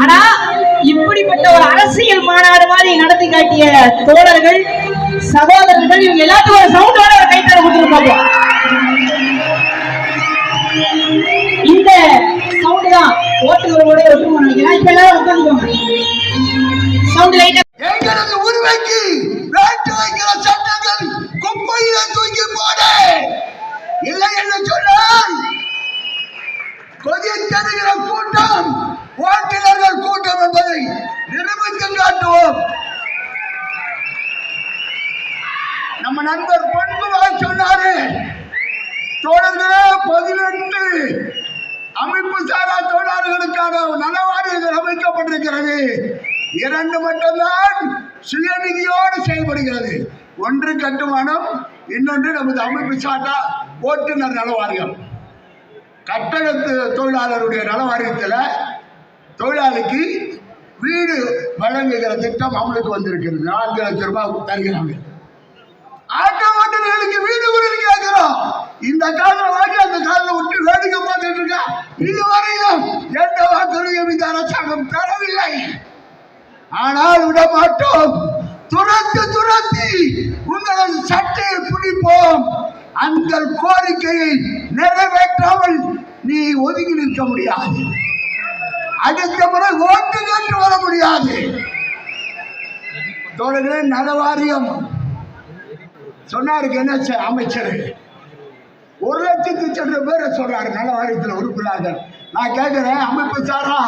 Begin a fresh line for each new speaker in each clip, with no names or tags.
ஆனா இப்படிப்பட்ட ஒரு அரசியல் மாநாடு மாதிரி நடத்தி காட்டிய தோழர்கள் சகோதரர்கள் இவங்க எல்லாத்துக்கும் ஒரு சவுண்டோட ஒரு கைத்தட கொடுத்துருப்பாங்க. இந்த சவுண்ட் தான் ஓட்டுகளோட ஒட்டுமா நினைக்கிறேன். இப்ப எல்லாரும் உட்காந்துக்கோங்க. சவுண்ட் லைட்டா
எங்களது உரிமைக்கு வேட்டு வைக்கிற சட்டங்கள் குப்பையில தூக்கி போடு. இல்லை என்று சொன்னால் கொதித்தருகிற கூட்டம் ஓட்டுநர்கள் கூட்டம் என்பதை நிரூபித்து காட்டுவோம். நம்ம நண்பர் பண்புவாய் சொன்னாரு, தோழர்களே 18 அமைப்பு சாரா தொழிலாளர்களுக்கான நல வாரியங்கள் அமைக்கப்பட்டிருக்கிறது. 2 மட்டும்தான் சுயநிதியோடு செயல்படுகிறது. ஒன்று கட்டுமானம், இன்னொன்று நமது அமைப்பு சாரா ஓட்டுநர் நல வாரியம். கட்டட தொழிலாளருடைய நல வாரியத்தில் தொழிலாளிக்கு வீடு வழங்குகிற திட்டம் அமலுக்கு வந்திருக்கிறது. 4 லட்சம் ரூபாய் தருகிறாங்க. ஆட்டோ ஓட்டுநர்களுக்கு வீடு கூட கேட்கிறோம். இந்த காலம் வாங்கி அந்த காலம் விட்டு வேடிக்கை பார்த்துட்டு இருக்கா. இதுவரையிலும் எந்த வாக்குறுதியும் இந்த அரசாங்கம் தரவில்லை. ஆனால் விட மாட்டோம். துரத்தி உங்களது சட்டையை பிடிப்போம். அந்த கோரிக்கையை நிறைவேற்றாமல் நீ ஒதுங்கி நிற்க முடியாது. அடுத்த முறை ஓட்டு கேட்டு வர முடியாது. தோழர்களே, நல வாரியம் சொன்னாருக்கு என்ன அமைச்சர் 1 லட்சத்து சென்ற பேரை சொல்றாரு நல வாரியத்தில் உறுப்பினர்கள். நான் கேட்கிறேன், அமைப்பு சாரா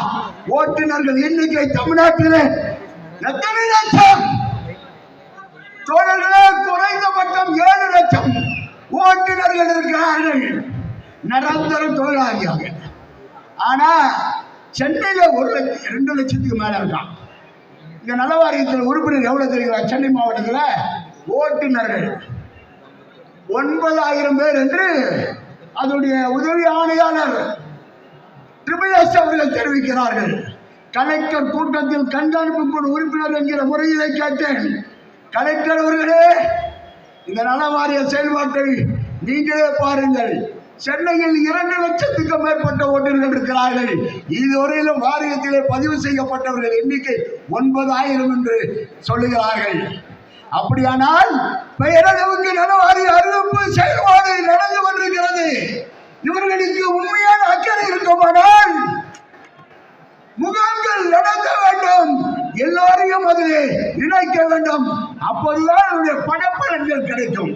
ஓட்டுநர்கள் எண்ணிக்கை தமிழ்நாட்டில் எத்தனை லட்சம்? தோழர்களே, குறைந்தபட்சம் 7 லட்சம் ஓட்டுநர்கள் இருக்கிறார்கள், நிரந்தர தொழிலாளியாக. ஆனா சென்னையில 2 லட்சத்துக்கு மேல இருக்கான். இங்க நல வாரியத்தில் உறுப்பினர் எவ்வளவு தெரியுங்களா? சென்னை மாவட்டத்தில் ஓட்டுநர்கள் 9000 பேர் என்று அதனுடைய உதவி ஆணையாளர் ட்ரிபிள்எஸ் அவர்கள் தெரிவிக்கிறார்கள். கலெக்டர் கூட்டத்தில் கண்காணிப்பு குழு உறுப்பினர் என்கிற முறையிலே கேட்டேன், கலெக்டர் அவர்களே, இந்த நல வாரிய செயல்பாட்டை நீங்களே பாருங்கள். சென்னையில் 2 லட்சத்துக்கு மேற்பட்ட ஓட்டுநர்கள் இருக்கிறார்கள். இதுவரையிலும் வாரியத்திலே பதிவு செய்யப்பட்டவர்கள் எண்ணிக்கை 9000 என்று சொல்லுகிறார்கள். அப்படியானால் பெயரளவுக்கு நல வாரிய அறிவிப்பு செயல்பாடு நடந்து கொண்டிருக்கிறது. இவர்களுக்கு உண்மையான அக்கறை இருக்குமானால் முகாம்கள் நடத்த வேண்டும், எல்லோரையும் அதிலே இணைக்க வேண்டும். அப்போதுதான் அவருடைய பணப்பலன்கள் கிடைக்கும்.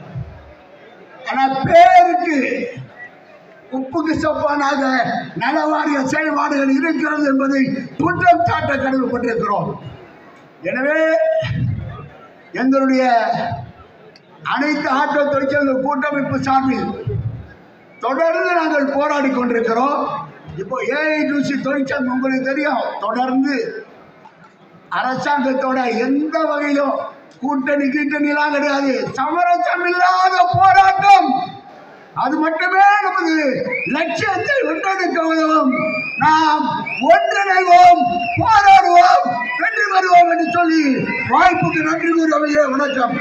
ஆனால் பேருக்கு உப்புக்கு சப்பானாக நல வாரிய செயல்பாடுகள் இருக்கிறது என்பதை குற்றம் சாட்ட கடமைப்பட்டிருக்கிறோம். எனவே எங்களுடைய அனைத்து ஆட்டோ தொழிற்சங்க கூட்டமைப்பு சார்பில் தொடர்ந்து நாங்கள் போராடி கொண்டிருக்கிறோம். இப்போ ஏஐடிசி தொழிற்சங்கம் உங்களுக்கு தெரியும், தொடர்ந்து அரசாங்கத்தோட எந்த வகையிலும் கூட்டணிலாம் கிடையாது. சமரசம் இல்லாத போராட்டம், அது மட்டுமே நமது லட்சியத்தை வென்றெடுக்க உதவும். நாம் ஒன்றிணைவோம், போராடுவோம், வெற்றி வருவோம் என்று சொல்லி வாய்ப்புக்கு நன்றி கூறுவதையே. வணக்கம்.